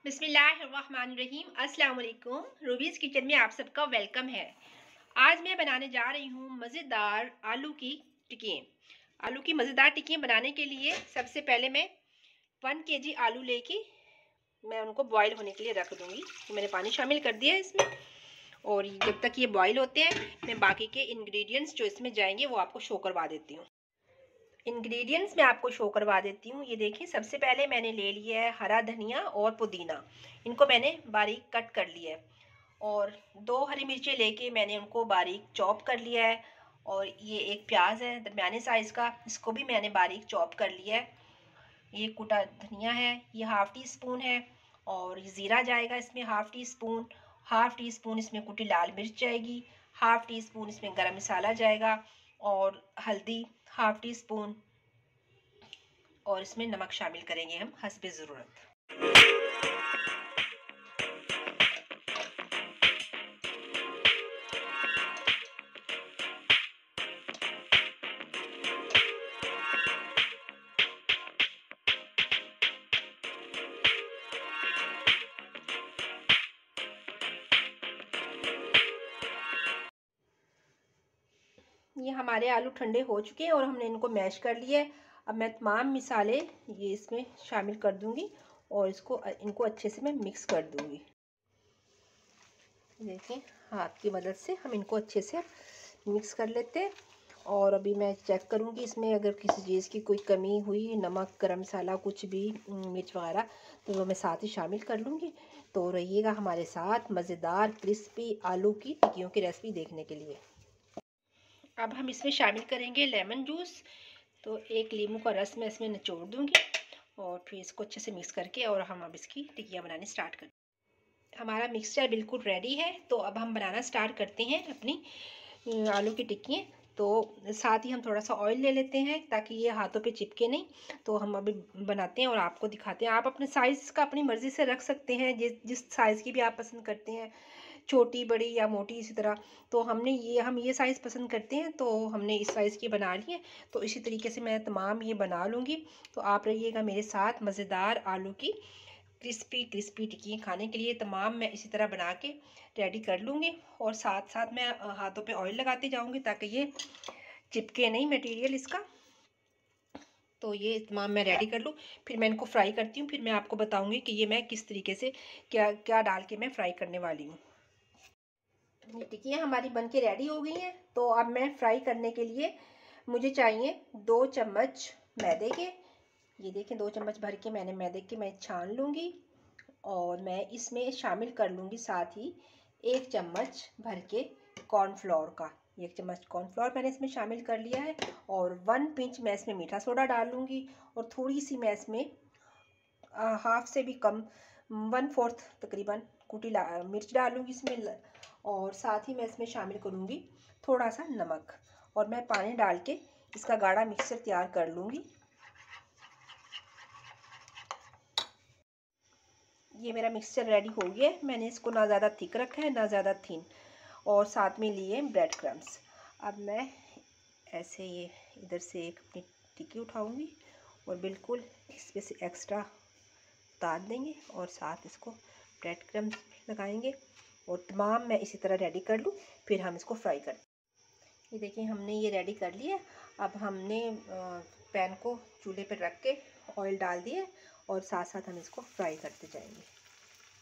बिस्मिल्लाहिर्रहमानिर्रहीम। अस्सलाम वालेकुम। रूबीज़ किचन में आप सबका वेलकम है। आज मैं बनाने जा रही हूँ मज़ेदार आलू की टिक्की। आलू की मज़ेदार टिक्की बनाने के लिए सबसे पहले मैं 1 केजी आलू लेके मैं उनको बॉईल होने के लिए रख दूँगी। तो मैंने पानी शामिल कर दिया है इसमें, और जब तक ये बॉईल होते हैं मैं बाकी के इंग्रेडिएंट्स जो इसमें जाएंगे वो आपको शो करवा देती हूँ। इंग्रेडिएंट्स मैं आपको शो करवा देती हूँ। ये देखिए, सबसे पहले मैंने ले लिया है हरा धनिया और पुदीना। इनको मैंने बारीक कट कर लिया है, और 2 हरी मिर्चें लेके मैंने उनको बारीक चॉप कर लिया है। और ये एक प्याज है दरमियाने साइज़ का, इसको भी मैंने बारीक चॉप कर लिया है। ये कुटा धनिया है, ये हाफ़ टी स्पून है। और ये ज़ीरा जाएगा इसमें हाफ़ टी स्पून इसमें कुटी लाल मिर्च जाएगी, हाफ़ टी स्पून इसमें गरम मसाला जाएगा, और हल्दी हाफ़ टी स्पून, और इसमें नमक शामिल करेंगे हम हस्बे ज़रूरत। ये हमारे आलू ठंडे हो चुके हैं और हमने इनको मैश कर लिया है। अब मैं तमाम मिसाले ये इसमें शामिल कर दूंगी और इनको अच्छे से मैं मिक्स कर दूंगी। देखिए, हाथ की मदद से हम इनको अच्छे से मिक्स कर लेते हैं। और अभी मैं चेक करूंगी इसमें अगर किसी चीज़ की कोई कमी हुई, नमक, गरम मसाला, कुछ भी, मिर्च वगैरह, तो वो मैं साथ ही शामिल कर लूँगी। तो रहिएगा हमारे साथ मज़ेदार क्रिस्पी आलू की टिक्कियों की रेसिपी देखने के लिए। अब हम इसमें शामिल करेंगे लेमन जूस। तो एक लीमू का रस मैं इसमें निचोड़ दूंगी, और फिर इसको अच्छे से मिक्स करके और हम अब इसकी टिक्कियाँ बनानी स्टार्ट करें। हमारा मिक्सचर बिल्कुल रेडी है, तो अब हम बनाना स्टार्ट करते हैं अपनी आलू की टिक्कियाँ। तो साथ ही हम थोड़ा सा ऑयल ले लेते हैं ताकि ये हाथों पे चिपके नहीं। तो हम अभी बनाते हैं और आपको दिखाते हैं। आप अपने साइज़ का अपनी मर्ज़ी से रख सकते हैं, जिस साइज़ की भी आप पसंद करते हैं, छोटी, बड़ी या मोटी, इसी तरह। तो हम ये साइज़ पसंद करते हैं, तो हमने इस साइज़ की बना ली है। तो इसी तरीके से मैं तमाम ये बना लूँगी। तो आप रहिएगा मेरे साथ। मज़ेदार आलू की क्रिस्पी क्रिस्पी टिक्की खाने के लिए तमाम मैं इसी तरह बना के रेडी कर लूँगी, और साथ साथ मैं हाथों पे ऑयल लगाती जाऊँगी ताकि ये चिपके नहीं मटेरियल इसका। तो ये तमाम मैं रेडी कर लूँ, फिर मैं इनको फ्राई करती हूँ। फिर मैं आपको बताऊँगी कि ये मैं किस तरीके से क्या क्या डाल के मैं फ्राई करने वाली हूँ। ये टिक्कियाँ हमारी बन के रेडी हो गई हैं। तो अब मैं फ्राई करने के लिए मुझे चाहिए 2 चम्मच मैदे के। ये देखें, 2 चम्मच भर के मैंने मैदे के मैं छान लूँगी, और मैं इसमें शामिल कर लूँगी साथ ही 1 चम्मच भर के कॉर्नफ्लोर का। 1 चम्मच कॉर्नफ्लोर मैंने इसमें शामिल कर लिया है, और 1 पिंच मैं इसमें मीठा सोडा डाल लूँगी, और थोड़ी सी मैं इसमें हाफ से भी कम, 1/4 तकरीबन कुटी मिर्च डालूँगी इसमें, और साथ ही मैं इसमें शामिल करूँगी थोड़ा सा नमक, और मैं पानी डाल के इसका गाढ़ा मिक्सचर तैयार कर लूँगी। ये मेरा मिक्सचर रेडी हो गया है। मैंने इसको ना ज़्यादा थिक रखा है ना ज़्यादा थिन, और साथ में लिए ब्रेड क्रम्स। अब मैं ऐसे ये इधर से एक अपनी टिक्की उठाऊंगी और बिल्कुल इस पे से एक्स्ट्रा उतार देंगे, और साथ इसको ब्रेड क्रम्स लगाएंगे, और तमाम मैं इसी तरह रेडी कर लूँ। फिर हम इसको फ्राई कर। ये देखिए, हमने ये रेडी कर लिया। अब हमने पैन को चूल्हे पर रख के ऑयल डाल दिए, और साथ साथ हम इसको फ्राई करते जाएंगे।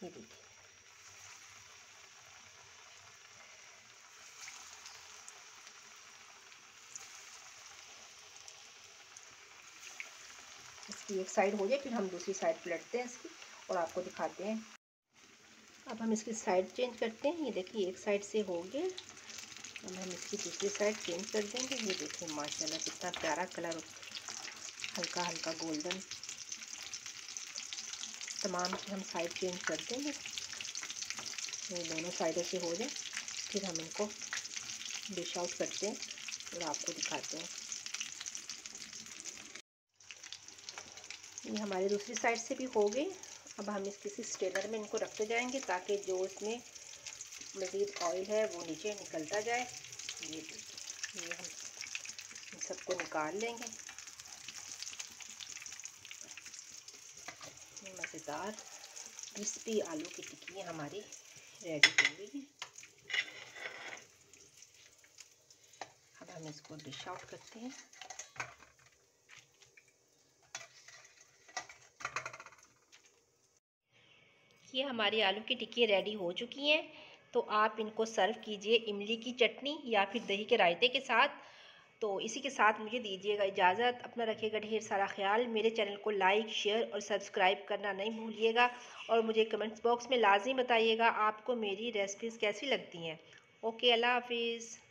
ये देखिए, इसकी एक साइड हो जाए फिर हम दूसरी साइड पलटते हैं इसकी, और आपको दिखाते हैं। अब हम इसकी साइड चेंज करते हैं। ये देखिए, एक साइड से हो गया। अब हम इसकी दूसरी साइड चेंज कर देंगे। ये देखिए माशाल्लाह कितना प्यारा कलर, हल्का हल्का गोल्डन। तमाम की हम साइड चेंज कर देंगे, ये दोनों साइडों से हो जाए, फिर हम इनको डिश आउट करते हैं और आपको दिखाते हैं। ये हमारी दूसरी साइड से भी हो गई। अब हम किसी स्ट्रेनर में इनको रखते जाएंगे ताकि जो इसमें मज़ीद ऑयल है वो नीचे निकलता जाए। ये हम सबको निकाल लेंगे। मज़ेदार क्रिस्पी आलू की टिक्की हमारी रेडी हो गई है। अब हम इसको डिश आउट करते हैं। ये हमारी आलू की टिक्की रेडी हो चुकी हैं। तो आप इनको सर्व कीजिए इमली की चटनी या फिर दही के रायते के साथ। तो इसी के साथ मुझे दीजिएगा इजाज़त। अपना रखिएगा ढेर सारा ख्याल। मेरे चैनल को लाइक, शेयर और सब्सक्राइब करना नहीं भूलिएगा। और मुझे कमेंट्स बॉक्स में लाज़मी बताइएगा आपको मेरी रेसिपीज़ कैसी लगती हैं। ओके, अल्लाह हाफिज़।